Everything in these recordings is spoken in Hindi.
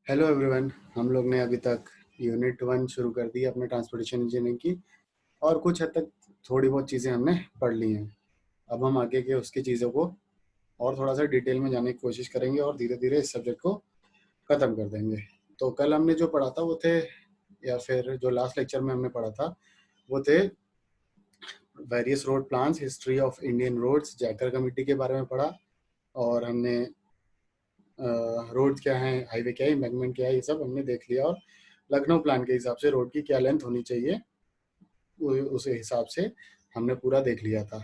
Hello everyone. हम लोग ने अभी तक यूनिट 1 शुरू कर दी अपने ट्रांसपोर्टेशन इंजीनियरिंग की, और कुछ हद तक थोड़ी बहुत चीज़ें हमने पढ़ ली हैं। अब हम आगे के उसकी चीज़ों को और थोड़ा सा डिटेल में जाने की कोशिश करेंगे और धीरे धीरे इस सब्जेक्ट को ख़त्म कर देंगे। तो कल हमने जो पढ़ा था वो थे, या फिर जो लास्ट लेक्चर में हमने पढ़ा था वो थे various road plans, history of Indian roads, Jayakar committee के बारे में पढ़ा। और हमने रोड क्या है, हाईवे क्या है, एम्बैंकमेंट क्या है, ये सब हमने देख लिया। और लखनऊ प्लान के हिसाब से रोड की क्या लेंथ होनी चाहिए उस हिसाब से हमने पूरा देख लिया था।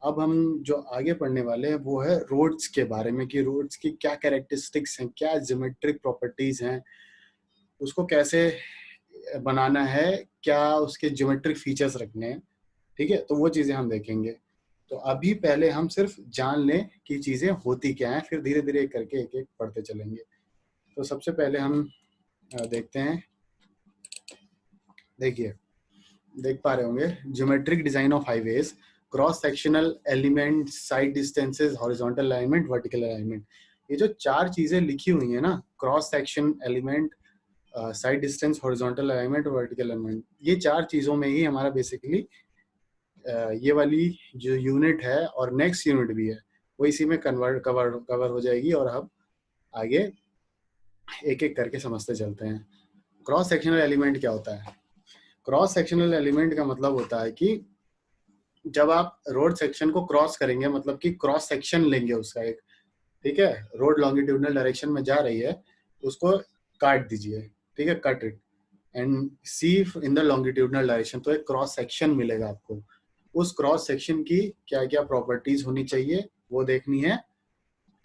अब हम जो आगे पढ़ने वाले हैं वो है रोड्स के बारे में, कि रोड्स की क्या कैरेक्टरिस्टिक्स हैं, क्या ज्योमेट्रिक प्रॉपर्टीज हैं, उसको कैसे बनाना है, क्या उसके ज्योमेट्रिक फीचर्स रखने हैं। ठीक है, तो वो चीज़ें हम देखेंगे। तो अभी पहले हम सिर्फ जान लें कि चीज़ें होती क्या हैं, फिर धीरे धीरे करके एक एक पढ़ते चलेंगे। तो सबसे पहले हम देखते हैं। देखिए, देख पा रहे होंगे, geometric design of highways, cross sectional element, side distances, horizontal alignment, vertical alignment. ये जो चार चीजें लिखी हुई है ना, cross section element, side distance, horizontal alignment, vertical alignment, ये चार चीजों में ही हमारा बेसिकली ये वाली जो यूनिट है और नेक्स्ट यूनिट भी है वो इसी में कवर हो जाएगी। और हम आगे एक एक करके समझते चलते हैं। क्रॉस सेक्शनल एलिमेंट क्या होता है? क्रॉस सेक्शनल एलिमेंट का मतलब होता है कि जब आप रोड सेक्शन को क्रॉस करेंगे, मतलब कि क्रॉस सेक्शन लेंगे उसका एक, ठीक है, रोड लॉन्गिट्यूडनल डायरेक्शन में जा रही है, उसको काट दीजिए। ठीक है, cut it and see in the longitudinal direction, तो एक क्रॉस सेक्शन मिलेगा आपको। उस क्रॉस सेक्शन की क्या क्या प्रॉपर्टीज होनी चाहिए वो देखनी है।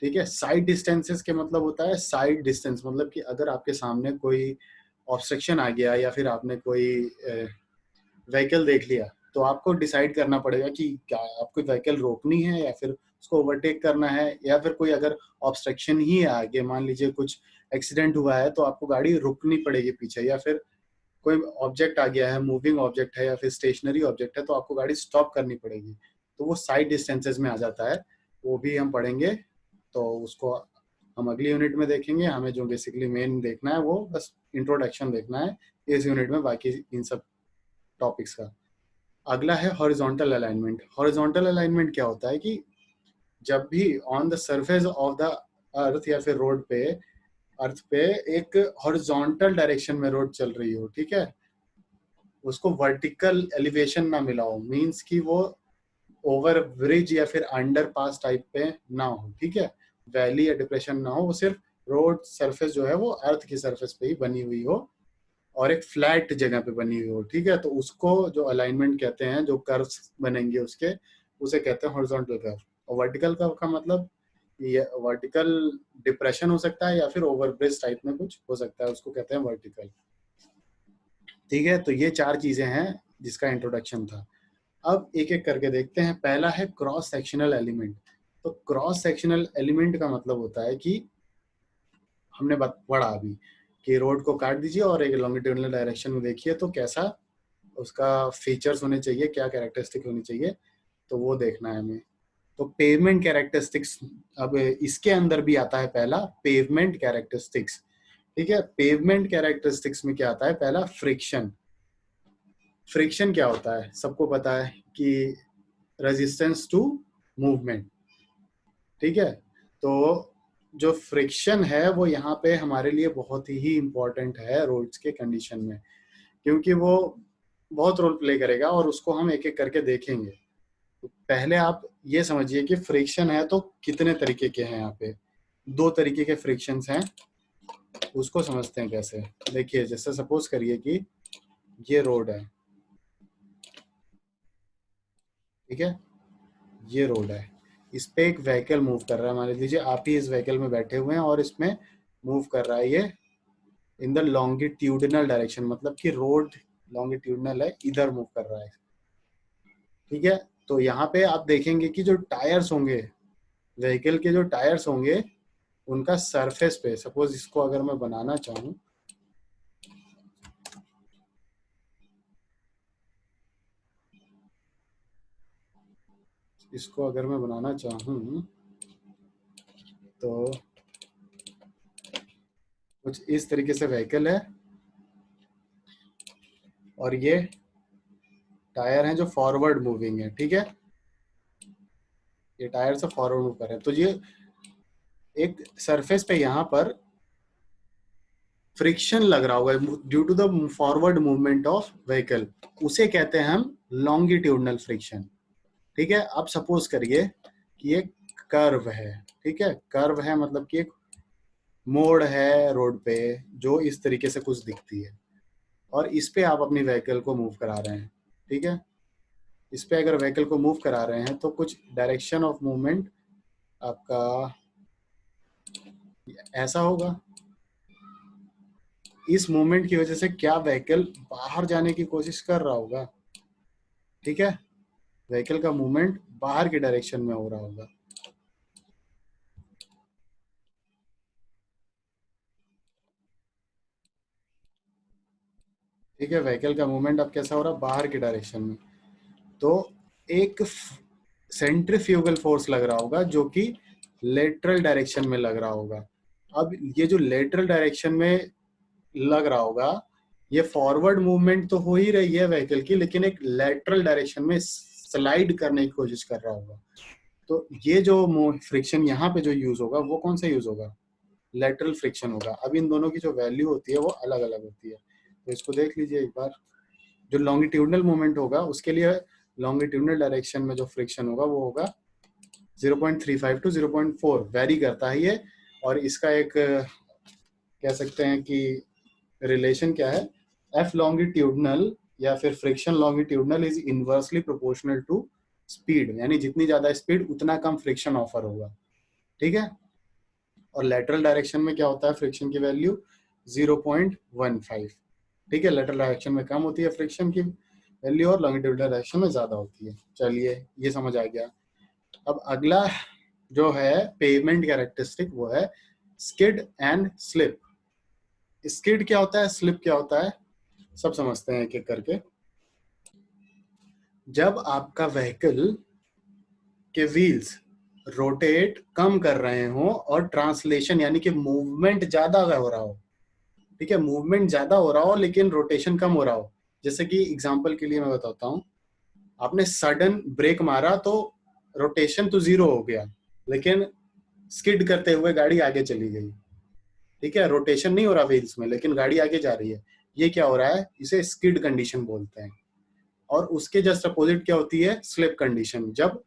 ठीक है, साइड डिस्टेंसेस के मतलब होता है, साइड डिस्टेंस मतलब कि अगर आपके सामने कोई ऑब्स्ट्रक्शन आ गया या फिर आपने कोई व्हीकल देख लिया, तो आपको डिसाइड करना पड़ेगा कि क्या आपको व्हीकल रोकनी है या फिर उसको ओवरटेक करना है, या फिर कोई अगर ऑब्स्ट्रक्शन ही है आगे, मान लीजिए कुछ एक्सीडेंट हुआ है तो आपको गाड़ी रुकनी पड़ेगी पीछे, या फिर कोई ऑब्जेक्ट आ गया है, मूविंग ऑब्जेक्ट है या फिर स्टेशनरी ऑब्जेक्ट है, तो आपको गाड़ी स्टॉप करनी पड़ेगी। तो वो साइड डिस्टेंसेस में आ जाता है, वो भी हम पढ़ेंगे। तो उसको हम अगली यूनिट में देखेंगे। हमें जो बेसिकली मेन देखना है वो बस इंट्रोडक्शन देखना है इस यूनिट में, बाकी इन सब टॉपिक्स का। अगला है हॉरिजॉन्टल अलाइनमेंट। हॉरिजॉन्टल अलाइनमेंट क्या होता है कि जब भी on the surface of the earth या फिर रोड पे, अर्थ पे एक हॉरिजॉन्टल डायरेक्शन में रोड चल रही हो, ठीक है, उसको वर्टिकल एलिवेशन ना मिला हो, मीन्स कि वो ओवर ब्रिज या फिर अंडर पास टाइप पे ना हो, ठीक है, वैली या डिप्रेशन ना हो, वो सिर्फ रोड सरफेस जो है वो अर्थ की सरफेस पे ही बनी हुई हो और एक फ्लैट जगह पे बनी हुई हो। ठीक है, तो उसको जो अलाइनमेंट कहते हैं, जो कर्व्स बनेंगे उसके, उसे कहते हैं हॉरिजॉन्टल कर्व। और वर्टिकल कर्व का मतलब ये वर्टिकल डिप्रेशन हो सकता है या फिर ओवरब्रिज टाइप में कुछ हो सकता है, उसको कहते हैं वर्टिकल। ठीक है, तो ये चार चीजें हैं जिसका इंट्रोडक्शन था। अब एक एक करके देखते हैं। पहला है क्रॉस सेक्शनल एलिमेंट। तो क्रॉस सेक्शनल एलिमेंट का मतलब होता है कि हमने पढ़ा अभी कि रोड को काट दीजिए और एक लॉन्गिट्यूडनल डायरेक्शन में देखिए तो कैसा उसका फीचर्स होने चाहिए, क्या कैरेक्टरिस्टिक होनी चाहिए, तो वो देखना है हमें। तो पेवमेंट कैरेक्टरिस्टिक्स, अब इसके अंदर भी आता है पहला पेवमेंट कैरेक्टरिस्टिक्स। ठीक है, पेवमेंट कैरेक्टरिस्टिक्स में क्या आता है? पहला फ्रिक्शन। फ्रिक्शन क्या होता है? सबको पता है कि रेजिस्टेंस टू मूवमेंट। ठीक है, तो जो फ्रिक्शन है वो यहाँ पे हमारे लिए बहुत ही इंपॉर्टेंट है रोड्स के कंडीशन में, क्योंकि वो बहुत रोल प्ले करेगा और उसको हम एक एक करके देखेंगे। तो पहले आप ये समझिए कि फ्रिक्शन है तो कितने तरीके के हैं यहाँ पे। दो तरीके के फ्रिक्शंस हैं, उसको समझते हैं कैसे। देखिए, जैसे सपोज करिए कि ये रोड है, ठीक है, ये रोड है, इस पे एक व्हीकल मूव कर रहा है, मान लीजिए आप ही इस व्हीकल में बैठे हुए हैं और इसमें मूव कर रहा है ये इन द लॉन्गिट्यूडनल डायरेक्शन, मतलब कि रोड लॉन्गिट्यूडनल है, इधर मूव कर रहा है। ठीक है, तो यहाँ पे आप देखेंगे कि जो टायर्स होंगे, व्हीकल के जो टायर्स होंगे, उनका सरफेस पे, सपोज इसको अगर मैं बनाना चाहूँ, इसको अगर मैं बनाना चाहूँ तो कुछ इस तरीके से व्हीकल है और ये टायर हैं जो फॉरवर्ड मूविंग है, ठीक है, ये टायर से फॉरवर्ड मूव कर रहे हैं। तो ये एक सरफेस पे यहाँ पर फ्रिक्शन लग रहा होगा due to the forward movement of vehicle, उसे कहते हैं हम लॉन्गिट्यूडनल फ्रिक्शन। ठीक है, अब सपोज करिए कि एक कर्व है, ठीक है, कर्व है मतलब कि एक मोड़ है रोड पे जो इस तरीके से कुछ दिखती है, और इस पे आप अपनी व्हीकल को मूव करा रहे हैं, ठीक है, इस पे अगर व्हीकल को मूव करा रहे हैं तो कुछ डायरेक्शन ऑफ मूवमेंट आपका ऐसा होगा। इस मूवमेंट की वजह से क्या व्हीकल बाहर जाने की कोशिश कर रहा होगा, ठीक है, व्हीकल का मूवमेंट बाहर की डायरेक्शन में हो रहा होगा। ठीक है, व्हीकल का मूवमेंट अब कैसा हो रहा है, बाहर की डायरेक्शन में। तो एक सेंट्रीफ्यूगल फोर्स लग रहा होगा जो कि लेटरल डायरेक्शन में लग रहा होगा। अब ये जो लेटरल डायरेक्शन में लग रहा होगा, ये फॉरवर्ड मूवमेंट तो हो ही रही है व्हीकल की, लेकिन एक लेटरल डायरेक्शन में स्लाइड करने की कोशिश कर रहा होगा। तो ये जो फ्रिक्शन यहाँ पे जो यूज होगा वो कौन सा यूज होगा, लेटरल फ्रिक्शन होगा। अब इन दोनों की जो वैल्यू होती है वो अलग अलग होती है, तो इसको देख लीजिए एक बार। जो लॉन्गिट्यूडनल मूवमेंट होगा उसके लिए लॉन्गिट्यूडनल डायरेक्शन में जो फ्रिक्शन होगा वो होगा 0.35 टू 0.4, वेरी करता है ये। और इसका एक कह सकते हैं कि रिलेशन क्या है, एफ लॉन्गिट्यूडनल या फिर friction longitudinal is inversely proportional to speed, यानी जितनी ज्यादा स्पीड उतना कम फ्रिक्शन ऑफर होगा, ठीक है। और लेटरल डायरेक्शन में क्या होता है, फ्रिक्शन की वैल्यू 0.15, ठीक है, लेटरल डायरेक्शन में कम होती है फ्रिक्शन की वैल्यू और लॉन्गिट्यूडनल डायरेक्शन में ज्यादा होती है। चलिए ये समझ आ गया। अब अगला जो है पेवमेंट कैरेक्टरिस्टिक वो है स्किड एंड स्लिप। स्किड क्या होता है, स्लिप क्या होता है, सब समझते हैं एक एक करके। जब आपका व्हीकल के व्हील्स रोटेट कम कर रहे हो और ट्रांसलेशन यानी कि मूवमेंट ज्यादा हो रहा हो, ठीक है, मूवमेंट ज्यादा हो रहा हो लेकिन रोटेशन कम हो रहा हो। जैसे कि एग्जांपल के लिए मैं बताता हूँ, आपने सडन ब्रेक मारा तो रोटेशन तो जीरो हो गया, लेकिन स्किड करते हुए गाड़ी आगे चली गई, ठीक है, रोटेशन नहीं हो रहा व्हील्स में लेकिन गाड़ी आगे जा रही है, ये क्या हो रहा है, इसे स्किड कंडीशन बोलते हैं। और उसके जस्ट अपोजिट क्या होती है, स्लिप कंडीशन, जब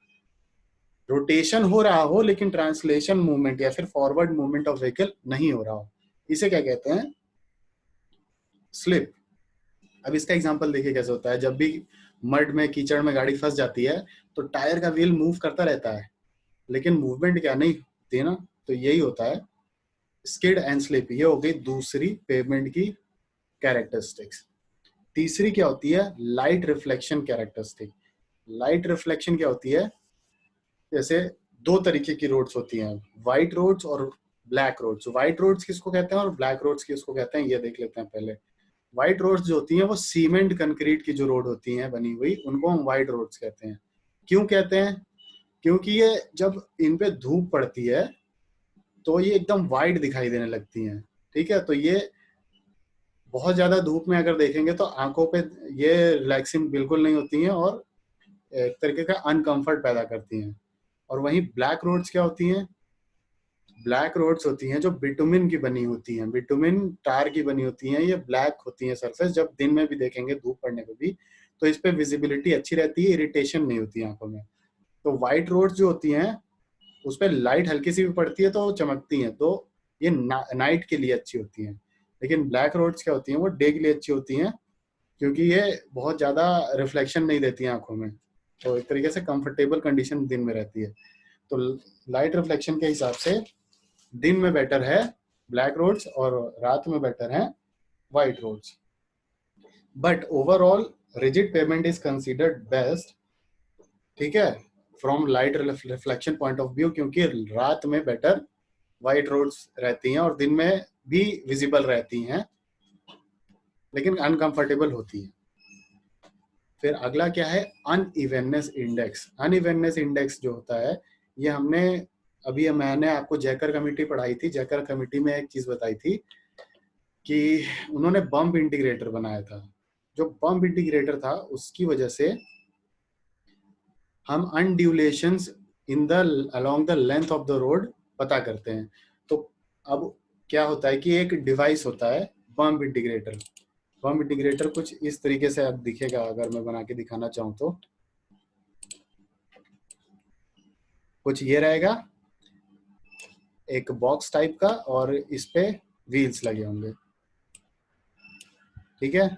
रोटेशन हो रहा हो लेकिन ट्रांसलेशन मूवमेंट या फिर फॉरवर्ड मूवमेंट ऑफ व्हीकल नहीं हो रहा हो, इसे क्या कहते हैं, स्लिप। अब इसका एग्जांपल देखिए कैसे होता है, जब भी मड में कीचड़ में गाड़ी फंस जाती है तो टायर का व्हील मूव करता रहता है लेकिन मूवमेंट क्या नहीं होती है ना, तो यही होता है स्किड एंड स्लिप। ये हो गई दूसरी पेवमेंट की कैरेक्टरिस्टिक्स। तीसरी क्या होती है, light reflection characteristic. Light reflection क्या होती है, जैसे दो तरीके की रोड्स होती हैं, व्हाइट रोड्स और ब्लैक रोड्स। व्हाइट रोड्स किसको कहते हैं और ब्लैक रोड्स किसको कहते हैं, ये देख लेते हैं पहले। व्हाइट रोड्स जो होती हैं वो सीमेंट कंक्रीट की जो रोड होती हैं बनी हुई, उनको हम व्हाइट रोड्स कहते हैं। क्यों कहते हैं, क्योंकि ये जब इन पे धूप पड़ती है तो ये एकदम वाइट दिखाई देने लगती हैं, ठीक है। तो ये बहुत ज्यादा धूप में अगर देखेंगे तो आंखों पे ये रिलैक्सिंग बिल्कुल नहीं होती हैं और एक तरीके का अनकंफर्ट पैदा करती हैं। और वहीं ब्लैक रोड्स क्या होती हैं, ब्लैक रोड्स होती हैं जो बिटुमिन की बनी होती हैं, बिटुमिन टार की बनी होती हैं, ये ब्लैक होती हैं सरफेस, जब दिन में भी देखेंगे धूप पड़ने पे भी तो इस पे विजिबिलिटी अच्छी रहती है, इरिटेशन नहीं होती आंखों में। तो व्हाइट रोड्स जो होती हैं उस पर लाइट हल्की सी भी पड़ती है तो चमकती हैं, तो ये नाइट के लिए अच्छी होती हैं। लेकिन ब्लैक रोड्स क्या होती हैं, वो डे के लिए अच्छी होती हैं क्योंकि ये बहुत ज्यादा रिफ्लेक्शन नहीं देती हैं आंखों में, तो एक तरीके से कंफर्टेबल कंडीशन दिन में रहती है। तो लाइट रिफ्लेक्शन के हिसाब से दिन में बेटर है ब्लैक रोड्स और रात में बेटर है white roads. But overall rigid pavement is considered best, ठीक है, from light reflection point of view, क्योंकि रात में बेटर व्हाइट रोड्स रहती हैं और दिन में भी विजिबल रहती हैं लेकिन अनकंफर्टेबल होती है। फिर अगला क्या है, अनइवेननेस इंडेक्स। अनइवेननेस इंडेक्स जो होता है ये हमने अभी मैंने आपको जैकर कमेटी पढ़ाई थी, जैकर कमेटी में एक चीज बताई थी कि उन्होंने बम्प इंटीग्रेटर बनाया था। जो बम्प इंटीग्रेटर था उसकी वजह से हम undulations in the along the length of the road पता करते हैं। तो अब क्या होता है कि एक डिवाइस होता है बम्प इंटीग्रेटर। बम्प इंटीग्रेटर कुछ इस तरीके से अब दिखेगा, अगर मैं बना के दिखाना चाहूँ तो कुछ ये रहेगा, एक बॉक्स टाइप का, और इस पे व्हील्स लगे होंगे। ठीक है,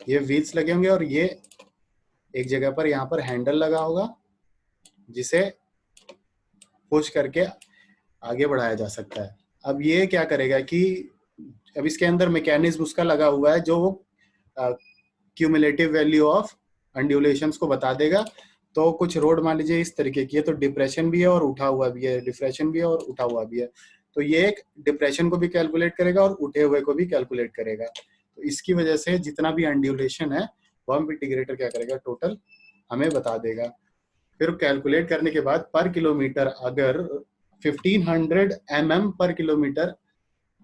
ये व्हील्स लगे होंगे और ये एक जगह पर यहाँ पर हैंडल लगा होगा जिसे पुश करके आगे बढ़ाया जा सकता है। अब ये क्या करेगा कि अब इसके अंदर मैकेनिज्म उसका लगा हुआ है जो क्यूमुलेटिव वैल्यू ऑफ अंड्यूलेशंस को बता देगा। तो कुछ रोड मान लीजिए इस तरीके की है, तो डिप्रेशन भी है और उठा हुआ भी है, डिप्रेशन भी है और उठा हुआ भी है। तो ये एक डिप्रेशन को भी कैलकुलेट करेगा और उठे हुए को भी कैलकुलेट करेगा। तो इसकी वजह से जितना भी अंड्यूलेशन है बम्प इंटीग्रेटर क्या करेगा, टोटल हमें बता देगा। फिर कैलकुलेट करने के बाद पर किलोमीटर अगर 1500 mm पर किलोमीटर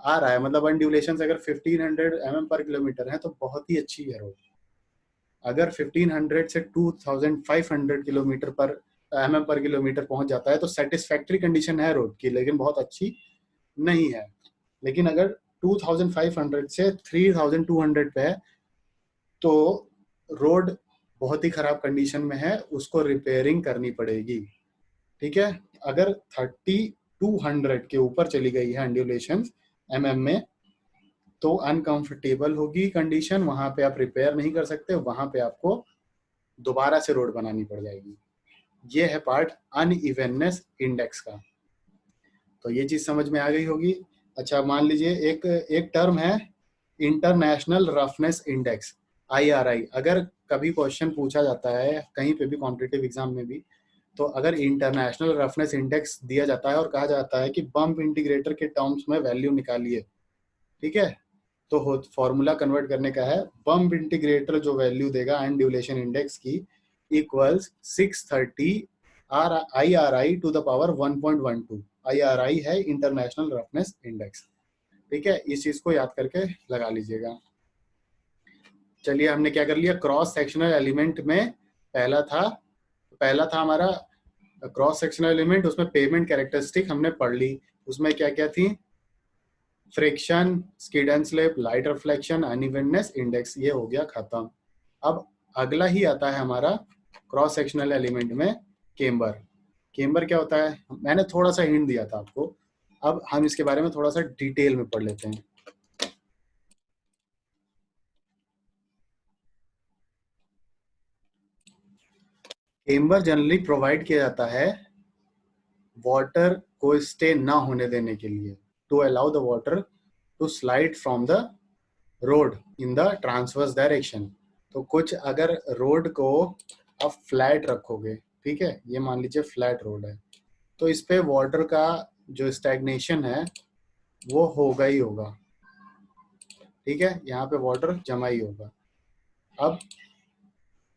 आ रहा है, मतलब अनड्यूलेशन अगर 1500 mm पर किलोमीटर है तो बहुत ही अच्छी है रोड। अगर 1500 से 2500 किलोमीटर पर mm पर किलोमीटर पहुंच जाता है तो सेटिस्फैक्ट्री कंडीशन है रोड की, लेकिन बहुत अच्छी नहीं है। लेकिन अगर 2500 से 3200 पे है तो रोड बहुत ही खराब कंडीशन में है, उसको रिपेयरिंग करनी पड़ेगी। ठीक है, अगर 3200 के ऊपर चली गई है अंड्यूलेशन mm में तो अनकंफर्टेबल होगी कंडीशन, वहां पे आप रिपेयर नहीं कर सकते, वहां पे आपको दोबारा से रोड बनानी पड़ जाएगी। ये है पार्ट अनइवननेस इंडेक्स का। तो ये चीज समझ में आ गई होगी। अच्छा, मान लीजिए एक एक टर्म है इंटरनेशनल रफनेस इंडेक्स, IRI। अगर कभी क्वेश्चन पूछा जाता है कहीं पे भी कॉम्पिटिटिव एग्जाम में भी, तो अगर इंटरनेशनल रफनेस इंडेक्स दिया जाता है और कहा जाता है कि बम्प इंटीग्रेटर के टर्म्स में वैल्यू निकालिए, ठीक है, तो फॉर्मूला कन्वर्ट करने का है बम्प इंटीग्रेटर जो वैल्यू देगा अनड्यूलेशन इंडेक्स की equals 630 IRI to the power 1.12। IRI है इंटरनेशनल रफनेस इंडेक्स। ठीक है, इस चीज को याद करके लगा लीजिएगा। चलिए, हमने क्या कर लिया, क्रॉस सेक्शनल एलिमेंट में पहला था हमारा क्रॉस सेक्शनल एलिमेंट, उसमें पेमेंट कैरेक्टरिस्टिक हमने पढ़ ली। उसमें क्या क्या थी, friction, skid and slip, light reflection, unevenness index, ये हो गया खत्म। अब अगला ही आता है हमारा क्रॉस सेक्शनल एलिमेंट में केम्बर। केम्बर क्या होता है, मैंने थोड़ा सा हिंट दिया था आपको, अब हम इसके बारे में थोड़ा सा डिटेल में पढ़ लेते हैं। केम्बर जनरली प्रोवाइड किया जाता है वाटर को स्टे ना होने देने के लिए, to allow the water to slide from the road in the transverse direction. तो कुछ अगर रोड को आप फ्लैट रखोगे, ठीक है, ये मान लीजिए फ्लैट रोड है, तो इस पे वाटर का जो स्टैग्नेशन है वो होगा ही होगा। ठीक है, यहाँ पे वाटर जमा ही होगा। अब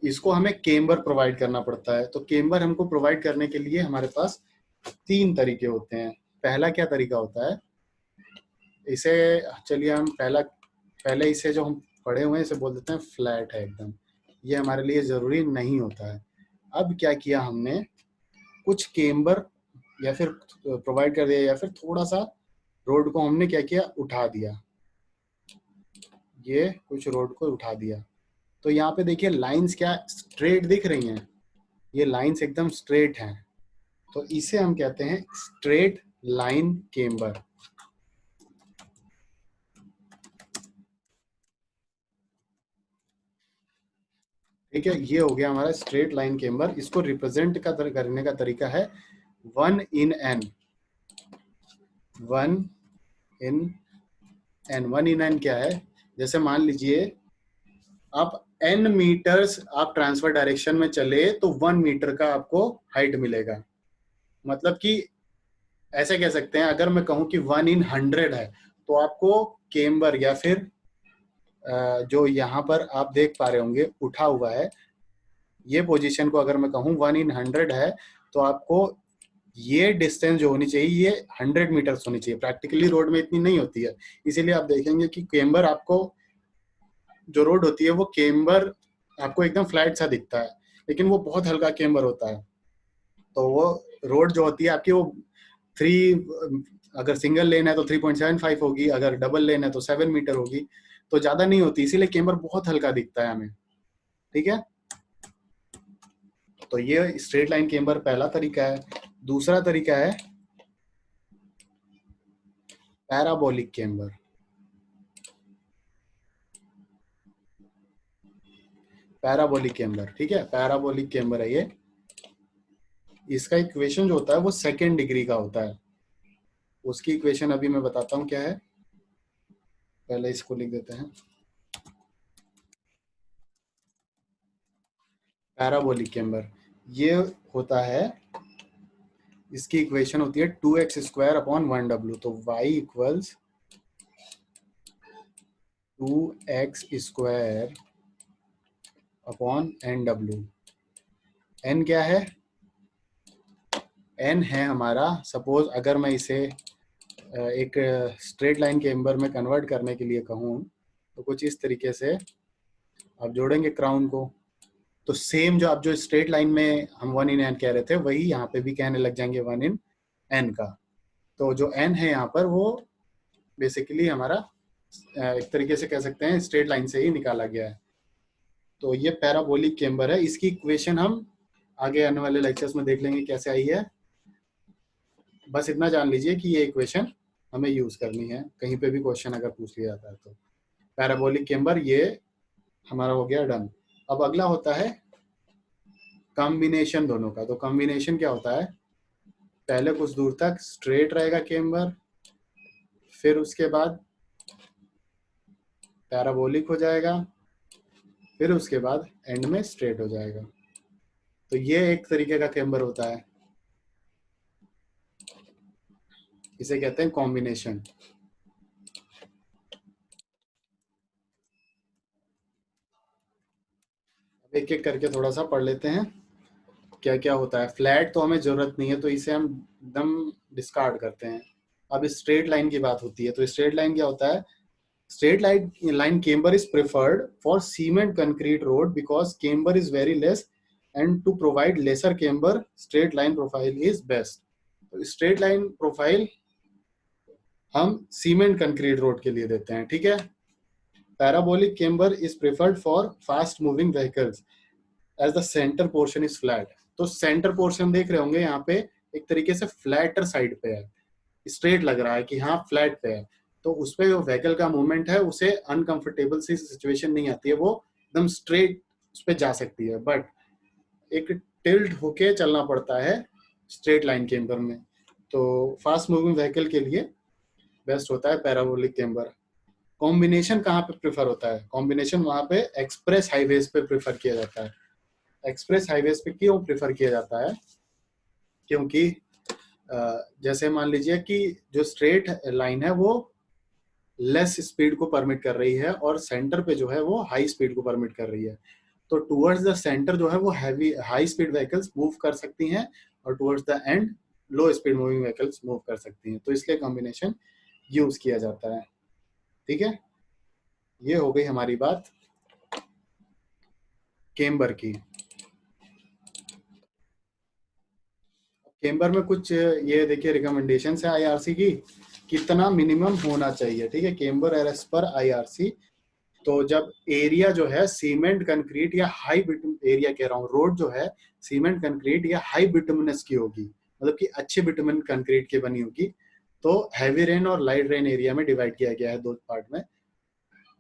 इसको हमें केम्बर प्रोवाइड करना पड़ता है। तो केम्बर हमको प्रोवाइड करने के लिए हमारे पास तीन तरीके होते हैं। पहला क्या तरीका होता है, इसे चलिए हम पहले इसे जो हम पढ़े हुए हैं इसे बोल देते हैं फ्लैट है एकदम, ये हमारे लिए ज़रूरी नहीं होता है। अब क्या किया हमने, कुछ केम्बर या फिर प्रोवाइड कर दिया या फिर थोड़ा सा रोड को हमने क्या किया, उठा दिया, ये कुछ रोड को उठा दिया। तो यहाँ पे देखिए लाइंस क्या स्ट्रेट दिख रही हैं, ये लाइंस एकदम स्ट्रेट हैं, तो इसे हम कहते हैं स्ट्रेट लाइन केम्बर। ठीक है, ये हो गया हमारा स्ट्रेट लाइन केम्बर। इसको रिप्रेजेंट करने का तरीका है 1 in n। 1 in n क्या है, जैसे मान लीजिए आप n मीटर्स आप ट्रांसफर डायरेक्शन में चले तो 1 मीटर का आपको हाइट मिलेगा। मतलब कि ऐसे कह सकते हैं, अगर मैं कहूं कि 1 in 100 है तो आपको केम्बर या फिर जो यहाँ पर आप देख पा रहे होंगे उठा हुआ है, ये पोजीशन को अगर मैं कहूँ 1 in 100 है तो आपको ये डिस्टेंस जो होनी चाहिए ये 100 मीटर्स होनी चाहिए। प्रैक्टिकली रोड में इतनी नहीं होती है, इसीलिए आप देखेंगे कि केम्बर आपको, जो रोड होती है वो केम्बर आपको एकदम फ्लैट सा दिखता है, लेकिन वो बहुत हल्का केम्बर होता है। तो वो रोड जो होती है आपकी वो थ्री, अगर सिंगल लेन है तो 3.75 होगी, अगर डबल लेन है तो 7 मीटर होगी, तो ज्यादा नहीं होती, इसीलिए केम्बर बहुत हल्का दिखता है हमें। ठीक है, तो ये स्ट्रेट लाइन केम्बर पहला तरीका है। दूसरा तरीका है पैराबोलिक केम्बर। पैराबोलिक केम्बर, ठीक है, पैराबोलिक केम्बर है ये। इसका इक्वेशन जो होता है वो सेकेंड डिग्री का होता है। उसकी इक्वेशन अभी मैं बताता हूँ क्या है, पहले इसको लिख देते हैं। पैराबोलिक केम्बर ये होता है, इसकी इक्वेशन होती है 2x² अपॉन 1w। तो y equals 2x² upon nw। n क्या है? n है हमारा, सपोज अगर मैं इसे एक स्ट्रेट लाइन केम्बर में कन्वर्ट करने के लिए कहूँ तो कुछ इस तरीके से आप जोड़ेंगे क्राउन को, तो सेम जो आप जो स्ट्रेट लाइन में हम 1/n कह रहे थे वही यहाँ पे भी कहने लग जाएंगे 1/n का। तो जो n है यहाँ पर वो बेसिकली हमारा एक तरीके से कह सकते हैं स्ट्रेट लाइन से ही निकाला गया है। तो ये पैराबोलिक केम्बर है। इसकी इक्वेशन हम आगे आने वाले लेक्चर्स में देख लेंगे कैसे आई है। बस इतना जान लीजिए कि ये इक्वेशन हमें यूज करनी है, कहीं पे भी क्वेश्चन अगर पूछ लिया जाता है तो। पैराबोलिक केम्बर ये हमारा हो गया डन। अब अगला होता है कॉम्बिनेशन दोनों का। तो कॉम्बिनेशन क्या होता है, पहले कुछ दूर तक स्ट्रेट रहेगा केम्बर, फिर उसके बाद पैराबोलिक हो जाएगा, फिर उसके बाद एंड में स्ट्रेट हो जाएगा। तो ये एक तरीके का केम्बर होता है, इसे कहते हैं कॉम्बिनेशन। एक एक करके थोड़ा सा पढ़ लेते हैं क्या क्या होता है। फ्लैट तो हमें जरूरत नहीं है तो इसे हम एकदम डिस्कार्ड करते हैं। अब स्ट्रेट लाइन की बात होती है, तो स्ट्रेट लाइन क्या होता है? Straight line camber is preferred for cement concrete road because camber is very less, and to provide lesser camber, straight line profile is best. तो straight line profile हम सीमेंट कंक्रीट रोड के लिए देते हैं, ठीक है। Parabolic camber is preferred for fast moving vehicles as the centre portion is flat. तो सेंटर पोर्शन देख रहे होंगे यहाँ पे एक तरीके से फ्लैटर साइड पे है, स्ट्रेट लग रहा है कि हाँ फ्लैट पे है, तो उस पे जो व्हीकल का मूवमेंट है उसे अनकंफर्टेबल सी सिचुएशन नहीं आती है, वो एकदम स्ट्रेट उस पे जा सकती है। बट एक टिल्ट होके चलना पड़ता है स्ट्रेट लाइन केम्बर में। तो फास्ट मूविंग व्हीकल के लिए बेस्ट होता है पैराबोलिक केम्बर। कॉम्बिनेशन कहाँ पे प्रेफर होता है? कॉम्बिनेशन वहाँ पे एक्सप्रेस हाईवेज पे प्रेफर किया जाता है। एक्सप्रेस हाईवेज पे क्यों प्रेफर किया जाता है? क्योंकि जैसे मान लीजिए कि जो स्ट्रेट लाइन है वो लेस स्पीड को परमिट कर रही है और सेंटर पे जो है वो हाई स्पीड को परमिट कर रही है, तो टुवर्ड्स द सेंटर जो है वो heavy high speed vehicles move कर सकती हैं और towards the and low speed moving vehicles move कर सकती हैं। तो इसलिए कॉम्बिनेशन यूज किया जाता है, ठीक है। ये हो गई हमारी बात केम्बर की। केम्बर में कुछ ये देखिए रिकमेंडेशन है आईआरसी की, कितना मिनिमम होना चाहिए, ठीक है, केम्बर एरस पर आईआरसी। तो जब एरिया जो है सीमेंट कंक्रीट या हाई बिटुम एरिया कह रहा हूँ, रोड जो है सीमेंट कंक्रीट या हाई बिटुमिनस की होगी, मतलब कि अच्छे बिटुमिन कंक्रीट की बनी होगी, तो हैवी रेन और लाइट रेन एरिया में डिवाइड किया गया है दो पार्ट में।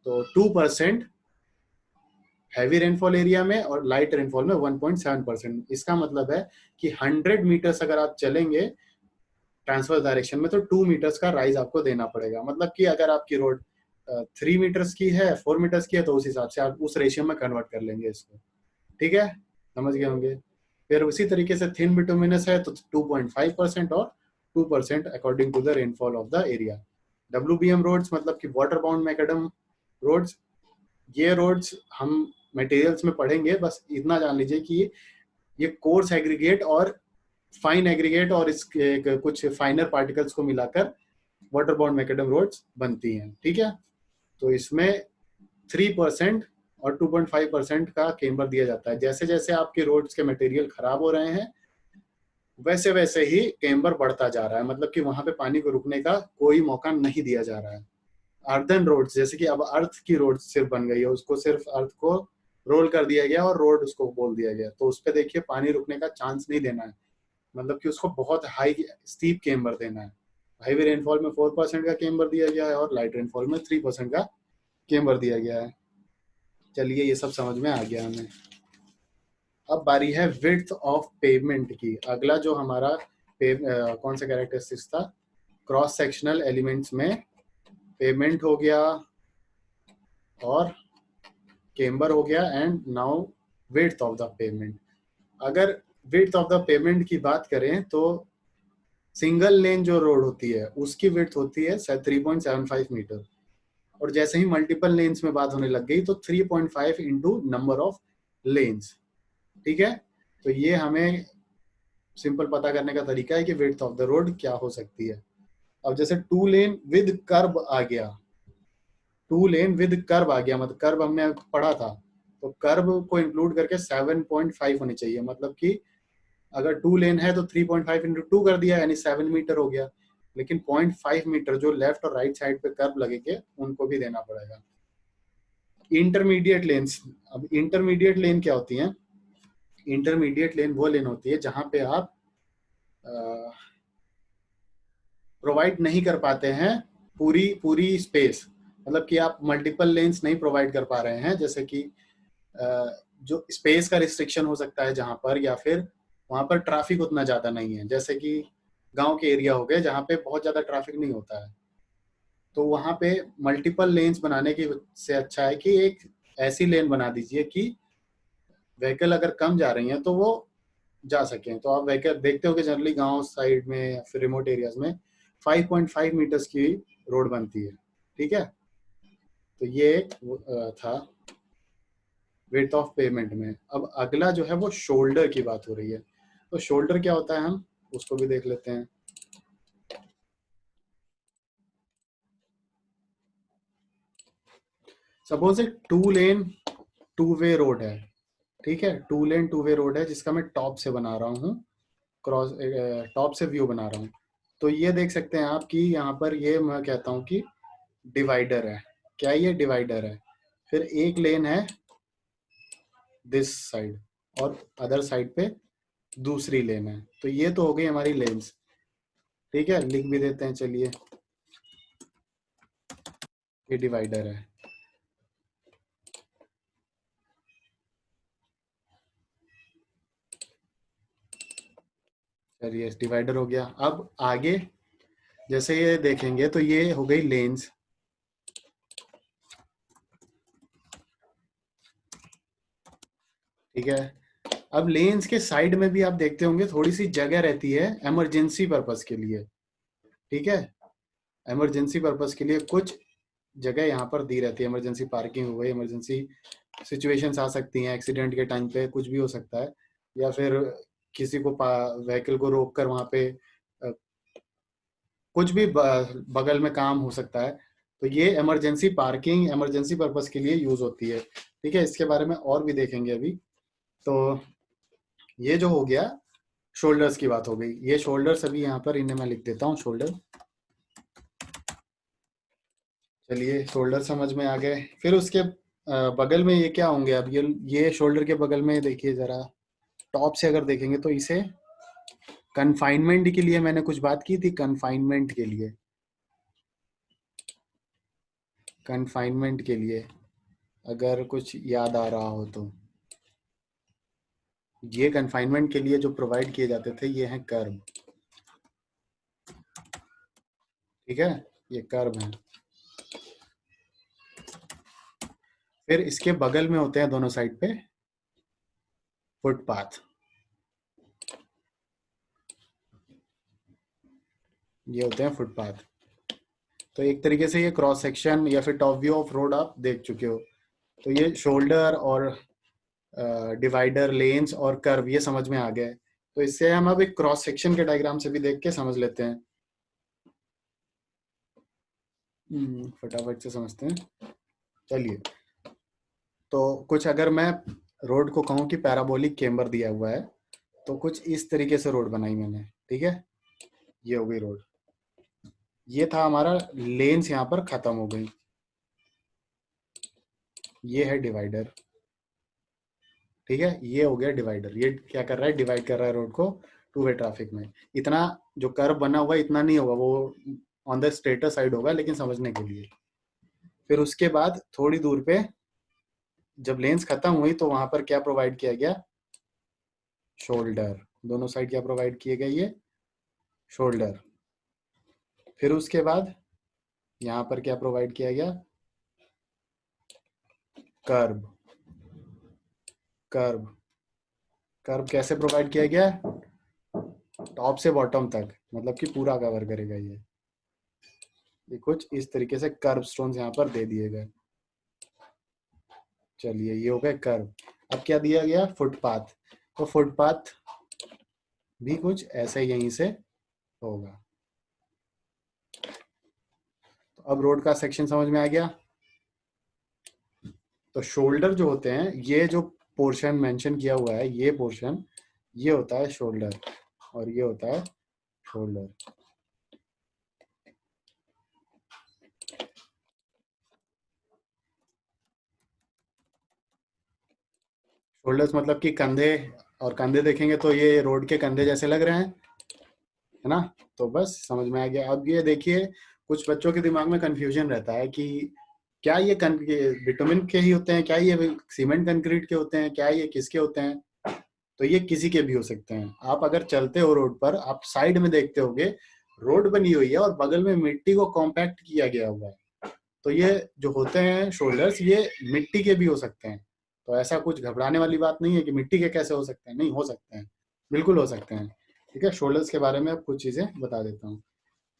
तो 2% हैवी रेनफॉल एरिया में और लाइट रेनफॉल में 1.7%। इसका मतलब है कि 100 मीटर्स अगर आप चलेंगे ट्रांसफर डायरेक्शन में तो 2 मीटर्स का राइज आपको देना पड़ेगा। मतलब कि अगर आपकी रोड 3 मीटर्स की है, 4 मीटर्स की है, तो उस हिसाब से आप उस रेशियो में कन्वर्ट कर लेंगे इसको, ठीक है, समझ गए होंगे। फिर उसी तरीके से थिन बिटुमिनस है तो 2.5% और 2% according to the rainfall of the area. WBM roads मतलब कि वाटर बाउंड मैकेडम रोड्स, ये रोड्स हम मटेरियल्स में पढ़ेंगे, बस इतना जान लीजिए कि ये कोर्स एग्रीगेट और फाइन एग्रीगेट और इसके कुछ फाइनर पार्टिकल्स को मिलाकर वाटर बॉन्ड मैकेडम रोड्स बनती हैं। ठीक है, तो इसमें 3% और 2.5% का केम्बर दिया जाता है। जैसे जैसे आपके रोड्स के मटेरियल खराब हो रहे हैं वैसे वैसे ही केम्बर बढ़ता जा रहा है, मतलब कि वहां पे पानी को रुकने का कोई मौका नहीं दिया जा रहा है। अर्थन रोड्स, जैसे कि अब अर्थ की रोड सिर्फ बन गई है, उसको सिर्फ अर्थ को रोल कर दिया गया और रोड उसको बोल दिया गया, तो उस पर देखिए पानी रुकने का चांस नहीं देना है, मतलब कि उसको बहुत हाई स्टीप केम्बर देना है। हैवी रेनफॉल में 4% का केम्बर दिया गया है और लाइट रेनफॉल में 3% का केम्बर दिया गया है। चलिए ये सब समझ में आ गया हमें। अब बारी है विड्थ ऑफ पेवमेंट की। अगला जो हमारा कौन सा कैरेक्टरिस्टिक्स था, क्रॉस सेक्शनल एलिमेंट्स में पेवमेंट हो गया और केम्बर हो गया, and now width of the pavement. अगर विड्थ ऑफ द पेवमेंट की बात करें तो सिंगल लेन जो रोड होती है उसकी विड्थ होती है 3.75 मीटर, और जैसे ही मल्टीपल लेन्स में बात होने लग गई तो 3.5 इंटू नंबर ऑफ लेन्स। ठीक है, तो ये हमें सिंपल पता करने का तरीका है कि विड्थ ऑफ द रोड क्या हो सकती है। अब जैसे 2 लेन विद कर्व आ गया, 2 लेन विद कर्व आ गया, मतलब कर्व हमने पढ़ा था, तो कर्व को इंक्लूड करके 7.5 होनी चाहिए, मतलब कि अगर 2 लेन है तो 3.5 इंटू 2 कर दिया यानी 7 मीटर हो गया, लेकिन 0.5 मीटर जो लेफ्ट और राइट साइड पे कर्व लगेंगे उनको भी देना पड़ेगा। इंटरमीडिएट लेन्स, अब इंटरमीडिएट लेन क्या होती है? इंटरमीडिएट लेन वो लेन होती है जहां पे आप प्रोवाइड नहीं कर पाते हैं पूरी पूरी स्पेस, मतलब कि आप मल्टीपल लेन्स नहीं प्रोवाइड कर पा रहे हैं, जैसे कि जो स्पेस का रिस्ट्रिक्शन हो सकता है जहां पर, या फिर वहां पर ट्रैफिक उतना ज्यादा नहीं है, जैसे कि गांव के एरिया हो गए जहां पे बहुत ज्यादा ट्रैफिक नहीं होता है, तो वहां पे मल्टीपल लेन्स बनाने की से अच्छा है कि एक ऐसी लेन बना दीजिए कि व्हीकल अगर कम जा रही हैं तो वो जा सकें। तो आप व्हीकल देखते हो कि जनरली गांव साइड में या फिर रिमोट एरियाज में 5.5 मीटर्स की रोड बनती है। ठीक है, तो ये था विड्थ ऑफ पेमेंट में। अब अगला जो है वो शोल्डर की बात हो रही है, तो शोल्डर क्या होता है हम उसको भी देख लेते हैं। सपोज एक 2 लेन 2 वे रोड है, ठीक है, 2 लेन 2 वे रोड है जिसका मैं टॉप से बना रहा हूँ, क्रॉस टॉप से व्यू बना रहा हूँ। तो ये देख सकते हैं आप कि यहाँ पर ये मैं कहता हूँ कि डिवाइडर है। क्या ये डिवाइडर है? फिर एक लेन है दिस साइड और अदर साइड पे दूसरी लेन है, तो ये तो हो गई हमारी लेन्स। ठीक है, लिख भी देते हैं, चलिए ये डिवाइडर है। चलिए डिवाइडर हो गया। अब आगे जैसे ये देखेंगे तो ये हो गई लेन्स। ठीक है, अब लेन्स के साइड में भी आप देखते होंगे थोड़ी सी जगह रहती है इमरजेंसी पर्पस के लिए। ठीक है, इमरजेंसी पर्पस के लिए कुछ जगह यहाँ पर दी रहती है, इमरजेंसी पार्किंग हो गई, इमरजेंसी सिचुएशंस आ सकती हैं, एक्सीडेंट के टाइम पे कुछ भी हो सकता है, या फिर किसी को व्हीकल को रोक कर वहाँ पे कुछ भी बगल में काम हो सकता है, तो ये इमरजेंसी पार्किंग इमरजेंसी पर्पस के लिए यूज होती है। ठीक है, इसके बारे में और भी देखेंगे अभी। तो ये जो हो गया शोल्डर्स की बात हो गई, ये शोल्डर्स अभी यहाँ पर इन्हें मैं लिख देता हूँ शोल्डर। चलिए शोल्डर समझ में आ गए। फिर उसके बगल में ये क्या होंगे? अब ये शोल्डर के बगल में देखिए जरा, टॉप से अगर देखेंगे तो इसे कन्फाइनमेंट के लिए मैंने कुछ बात की थी, कन्फाइनमेंट के लिए, कन्फाइनमेंट के लिए अगर कुछ याद आ रहा हो तो ये कन्फाइनमेंट के लिए जो प्रोवाइड किए जाते थे ये हैं कर्व। ठीक है, ये कर्व हैं। फिर इसके बगल में होते हैं दोनों साइड पे फुटपाथ। ये होते हैं फुटपाथ। तो एक तरीके से ये क्रॉस सेक्शन या फिर टॉप व्यू ऑफ रोड आप देख चुके हो। तो ये शोल्डर और डिवाइडर लेन्स और कर्व ये समझ में आ गए। तो इससे हम अब एक क्रॉस सेक्शन के डायग्राम से भी देख के समझ लेते हैं। फटाफट से समझते हैं। चलिए, तो कुछ अगर मैं रोड को कहूँ कि पैराबोलिक केम्बर दिया हुआ है, तो कुछ इस तरीके से रोड बनाई मैंने, ठीक है। ये हो गई रोड, ये था हमारा लेन्स, यहाँ पर खत्म हो गई। ये है डिवाइडर, ठीक है। ये हो गया डिवाइडर, ये क्या कर रहा है, डिवाइड कर रहा है रोड को टू वे ट्रैफिक में। इतना जो कर्व बना हुआ है इतना नहीं होगा, वो ऑन द स्ट्रेटर साइड होगा, लेकिन समझने के लिए। फिर उसके बाद थोड़ी दूर पे जब लेंस खत्म हुई तो वहां पर क्या प्रोवाइड किया गया, शोल्डर। दोनों साइड क्या प्रोवाइड किए गए, ये शोल्डर। फिर उसके बाद यहाँ पर क्या प्रोवाइड किया गया, कर्व। कर्व कर्व कैसे प्रोवाइड किया गया, टॉप से बॉटम तक, मतलब कि पूरा कवर करेगा ये कुछ इस तरीके से कर्व स्टोन्स यहाँ पर दे दिए गए। चलिए, ये हो गए कर्व। अब क्या दिया गया, फुटपाथ। तो फुटपाथ भी कुछ ऐसे यहीं से होगा। तो अब रोड का सेक्शन समझ में आ गया। तो शोल्डर जो होते हैं, ये जो पोर्शन मेंशन किया हुआ है, ये पोर्शन, ये होता है शोल्डर, और ये होता है शोल्डर। शोल्डर्स मतलब कि कंधे, और कंधे देखेंगे तो ये रोड के कंधे जैसे लग रहे हैं, है ना। तो बस समझ में आ गया। अब ये देखिए, कुछ बच्चों के दिमाग में कंफ्यूजन रहता है कि क्या ये बिटुमिन के ही होते हैं, क्या ये सीमेंट कंक्रीट के होते हैं, क्या ये किसके होते हैं। तो ये किसी के भी हो सकते हैं। आप अगर चलते हो रोड पर, आप साइड में देखते होगे रोड बनी हुई है और बगल में मिट्टी को कॉम्पैक्ट किया गया हुआ है। तो ये जो होते हैं शोल्डर्स, ये मिट्टी के भी हो सकते हैं। तो ऐसा कुछ घबराने वाली बात नहीं है कि मिट्टी के कैसे हो सकते हैं, नहीं हो सकते हैं, बिल्कुल हो सकते हैं। ठीक है, शोल्डर्स के बारे में अब कुछ चीजें बता देता हूँ।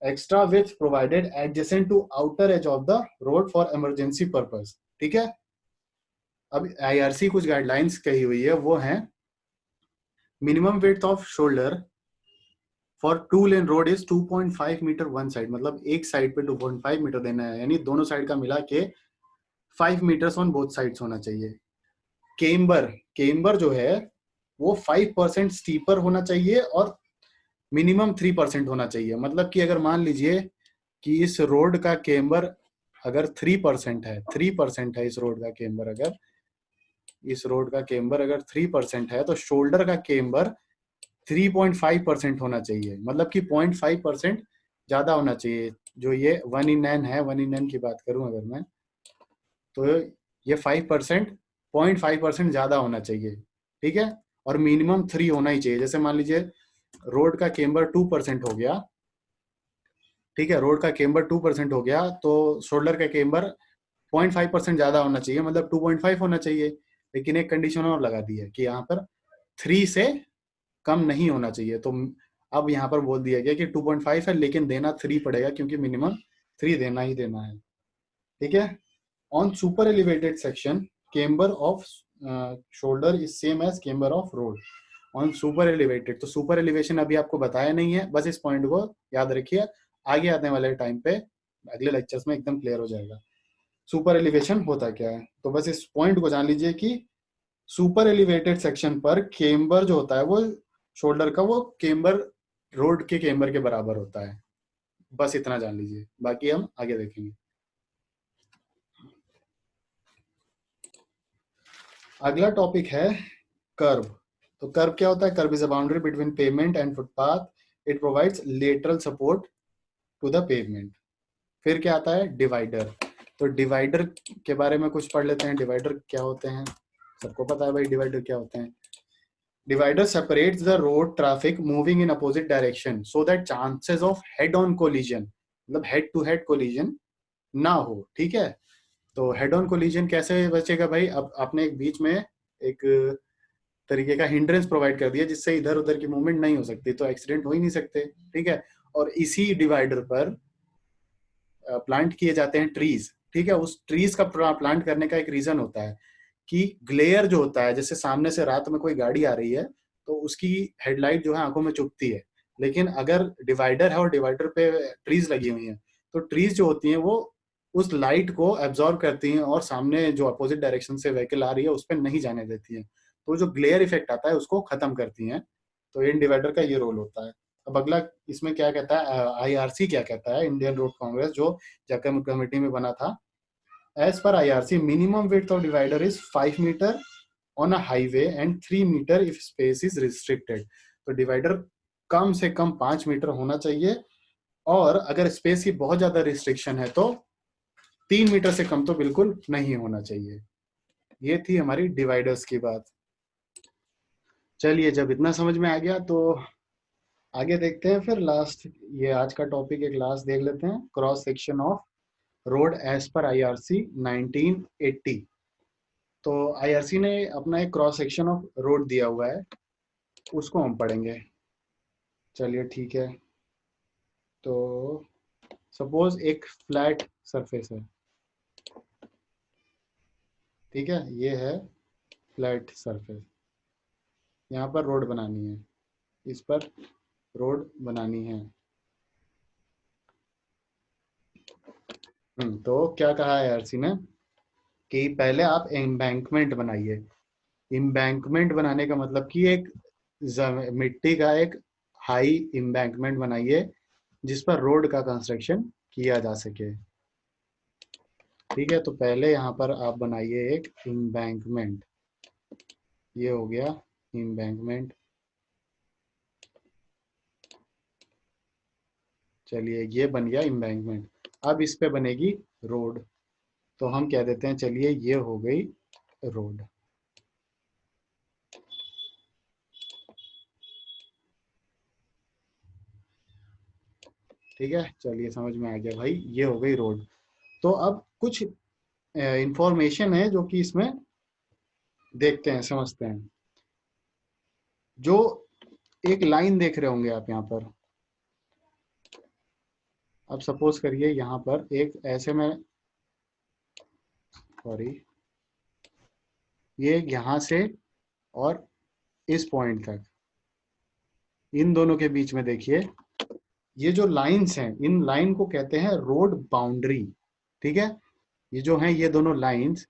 Extra width provided adjacent to outer edge of the road for emergency purpose, ठीक है। अब आईआरसी कुछ गाइडलाइंस कही हुई है, वो है minimum width of shoulder for two lane road is 2.5 metre one side, मतलब एक साइड पे 2.5 मीटर देना है, यानी दोनों साइड का मिला के 5 मीटर्स ऑन बोथ साइड्स होना चाहिए। केम्बर, केम्बर जो है वो 5% स्टीपर होना चाहिए और मिनिमम 3% होना चाहिए। मतलब कि अगर मान लीजिए कि इस रोड का केम्बर अगर 3% है, 3% है इस रोड का केम्बर, अगर इस रोड का केम्बर अगर 3% है, तो शोल्डर का केम्बर 3.5% होना चाहिए। मतलब कि 0.5% ज्यादा होना चाहिए। जो ये 1/n है, 1/n की बात करूं अगर मैं, तो ये 5%, 0.5% ज्यादा होना चाहिए, ठीक है। और मिनिमम 3 होना ही चाहिए। जैसे मान लीजिए रोड का केम्बर 2% हो गया, ठीक है, रोड का केम्बर 2% हो गया, तो शोल्डर का केम्बर 0.5% ज्यादा होना चाहिए, मतलब 2.5 होना चाहिए। लेकिन एक कंडीशन और लगा दी है कि यहाँ पर 3 से कम नहीं होना चाहिए। तो अब यहाँ पर बोल दिया गया कि 2.5 है, लेकिन देना 3 पड़ेगा, क्योंकि मिनिमम 3 देना ही देना है, ठीक है। On super elevated section, camber of shoulder is same as camber of road on super elevated. तो सुपर एलिवेशन अभी आपको बताया नहीं है, बस इस पॉइंट को याद रखिए, आगे आने वाले टाइम पे अगले लेक्चर्स में एकदम क्लियर हो जाएगा सुपर एलिवेशन होता क्या है। तो बस इस पॉइंट को जान लीजिए कि सुपर एलिवेटेड सेक्शन पर केम्बर जो होता है वो शोल्डर का, वो केम्बर रोड के केम्बर के बराबर होता है। बस इतना जान लीजिए, बाकी हम आगे देखेंगे। अगला टॉपिक है कर्व। तो कर्व क्या होता है, kerb is a boundary between pavement and footpath, it provides lateral support to the pavement. फिर क्या आता है, डिवाइडर। तो डिवाइडर के बारे में कुछ पढ़ लेते हैं। डिवाइडर क्या होते हैं, सबको पता है भाई डिवाइडर क्या होते हैं। Divider separates the road traffic moving in opposite direction so that chances of head on collision, मतलब हेड टू हेड कोलिजन ना हो, ठीक है। तो हेड ऑन कोलिजन कैसे बचेगा भाई, अब आपने एक बीच में एक तरीके का हिंड्रेंस प्रोवाइड कर दिया जिससे इधर उधर की मूवमेंट नहीं हो सकती, तो एक्सीडेंट हो ही नहीं सकते, ठीक है। और इसी डिवाइडर पर प्लांट किए जाते हैं ट्रीज, ठीक है। उस ट्रीज का प्लांट करने का एक रीजन होता है कि ग्लेयर जो होता है, जैसे सामने से रात में कोई गाड़ी आ रही है तो उसकी हेडलाइट जो है आंखों में चुभती है। लेकिन अगर डिवाइडर है और डिवाइडर पे ट्रीज लगी हुई हैं, तो ट्रीज जो होती हैं वो उस लाइट को एब्जॉर्ब करती हैं और सामने जो अपोजिट डायरेक्शन से व्हीकल आ रही है उस पर नहीं जाने देती हैं, तो जो ग्लेयर इफेक्ट आता है उसको खत्म करती हैं। तो इन डिवाइडर का ये रोल होता है। अब अगला इसमें क्या कहता है, आईआरसी क्या कहता है, इंडियन रोड कांग्रेस, जो जैकब कमेटी में बना था। As per IRC minimum width of divider is 5 metre on a highway and 3 metre if space is restricted. तो डिवाइडर कम से कम 5 मीटर होना चाहिए, और अगर स्पेस की बहुत ज्यादा रिस्ट्रिक्शन है तो 3 मीटर से कम तो बिल्कुल नहीं होना चाहिए। ये थी हमारी डिवाइडर्स की बात। चलिए, जब इतना समझ में आ गया तो आगे देखते हैं फिर लास्ट, ये आज का टॉपिक एक लास्ट देख लेते हैं, cross section of road as per IRC 1980। तो आईआरसी ने अपना एक क्रॉस सेक्शन ऑफ रोड दिया हुआ है, उसको हम पढ़ेंगे। चलिए ठीक है। तो सपोज एक फ्लैट सरफेस है, ठीक है, ये है फ्लैट सरफेस। यहाँ पर रोड बनानी है, इस पर रोड बनानी है। तो क्या कहा है आईआरसी ने कि पहले आप एम्बैंकमेंट बनाइए। एम्बैंकमेंट बनाने का मतलब कि एक मिट्टी का एक हाई एम्बैंकमेंट बनाइए जिस पर रोड का कंस्ट्रक्शन किया जा सके। ठीक है, तो पहले यहाँ पर आप बनाइए एक एम्बैंकमेंट। ये हो गया एम्बैंकमेंट। चलिए, ये बन गया एम्बैंकमेंट। अब इस पे बनेगी रोड, तो हम कह देते हैं चलिए ये हो गई रोड। ठीक है, चलिए समझ में आ गया भाई, ये हो गई रोड। तो अब कुछ इंफॉर्मेशन है जो कि इसमें देखते हैं, समझते हैं। जो एक लाइन देख रहे होंगे आप यहाँ पर, अब सपोज करिए यहाँ पर एक ऐसे में, सॉरी, ये यहाँ से और इस पॉइंट तक, इन दोनों के बीच में देखिए, ये जो लाइंस हैं, इन लाइन को कहते हैं रोड बाउंड्री। ठीक है, ये जो हैं ये दोनों लाइंस,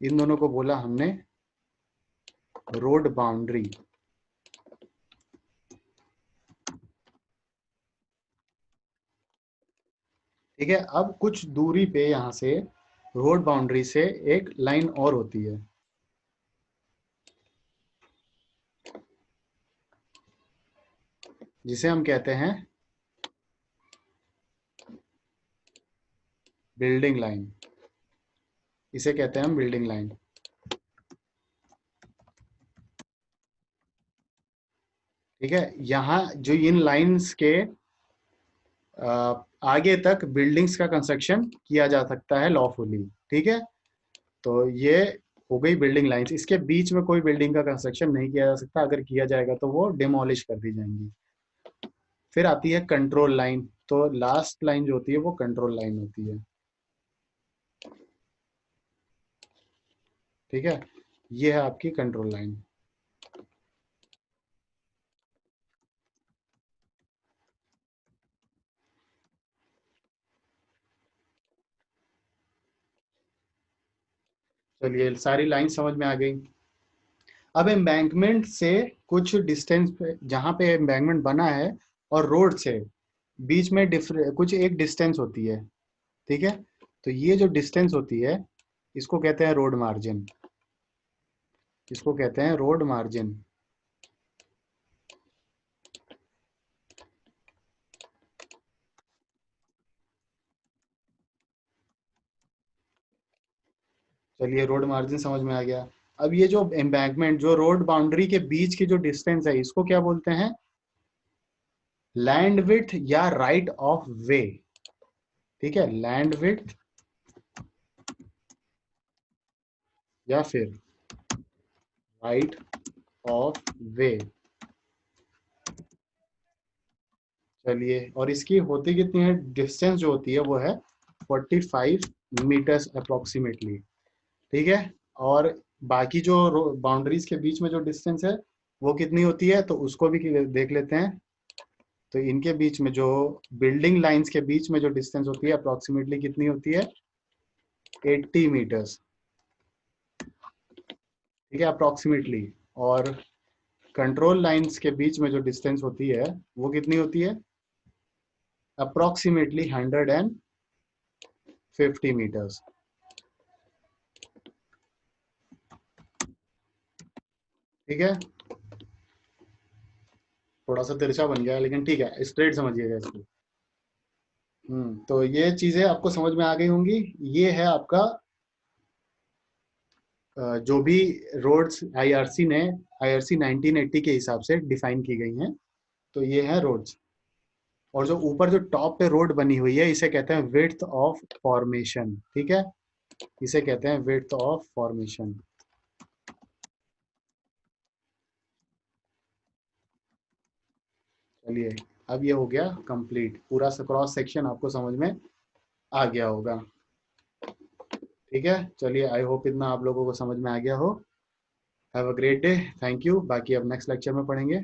इन दोनों को बोला हमने रोड बाउंड्री। ठीक है, अब कुछ दूरी पे यहाँ से रोड बाउंड्री से एक लाइन और होती है, जिसे हम कहते हैं बिल्डिंग लाइन। इसे कहते हैं हम बिल्डिंग लाइन। ठीक है, यहाँ जो इन लाइंस के आगे तक बिल्डिंग्स का कंस्ट्रक्शन किया जा सकता है लॉफुली। ठीक है, तो ये हो गई बिल्डिंग लाइंस। इसके बीच में कोई बिल्डिंग का कंस्ट्रक्शन नहीं किया जा सकता, अगर किया जाएगा तो वो डिमोलिश कर दी जाएंगी। फिर आती है कंट्रोल लाइन। तो लास्ट लाइन जो होती है वो कंट्रोल लाइन होती है। ठीक है, ये है आपकी कंट्रोल लाइन। चलिए, सारी लाइन समझ में आ गई। अब एम्बैंकमेंट से कुछ डिस्टेंस पे, जहाँ पे एम्बैंकमेंट बना है और रोड से बीच में कुछ एक डिस्टेंस होती है। ठीक है, तो ये जो डिस्टेंस होती है इसको कहते हैं रोड मार्जिन। इसको कहते हैं रोड मार्जिन। चलिए, रोड मार्जिन समझ में आ गया। अब ये जो एम्बैंकमेंट, जो रोड बाउंड्री के बीच की जो डिस्टेंस है, इसको क्या बोलते हैं, लैंड विड्थ या राइट ऑफ वे। ठीक है, लैंड विड्थ या फिर राइट ऑफ वे। चलिए, और इसकी होती कितनी है, डिस्टेंस जो होती है वो है 45 मीटर्स अप्रोक्सीमेटली। ठीक है, और बाकी जो बाउंड्रीज के बीच में जो डिस्टेंस है वो कितनी होती है, तो उसको भी देख लेते हैं। तो इनके बीच में जो बिल्डिंग लाइंस के बीच में जो डिस्टेंस होती है अप्रोक्सीमेटली कितनी होती है, 80 मीटर्स। ठीक है, अप्रोक्सीमेटली। और कंट्रोल लाइंस के बीच में जो डिस्टेंस होती है वो कितनी होती है, अप्रोक्सीमेटली 150 मीटर्स। ठीक है, थोड़ा सा तिरछा बन गया लेकिन ठीक है, स्ट्रेट समझिएगा इसको। तो ये चीजें आपको समझ में आ गई होंगी। ये है आपका जो भी रोड्स आईआरसी 1980 के हिसाब से डिफाइन की गई हैं, तो ये है रोड्स। और जो ऊपर जो टॉप पे रोड बनी हुई है इसे कहते हैं विड्थ ऑफ फॉर्मेशन। ठीक है, इसे कहते हैं विड्थ ऑफ फॉर्मेशन। चलिए, अब ये हो गया कंप्लीट, पूरा क्रॉस सेक्शन आपको समझ में आ गया होगा। ठीक है, चलिए, आई होप इतना आप लोगों को समझ में आ गया हो। Have a great day, thank you. बाकी अब नेक्स्ट लेक्चर में पढ़ेंगे।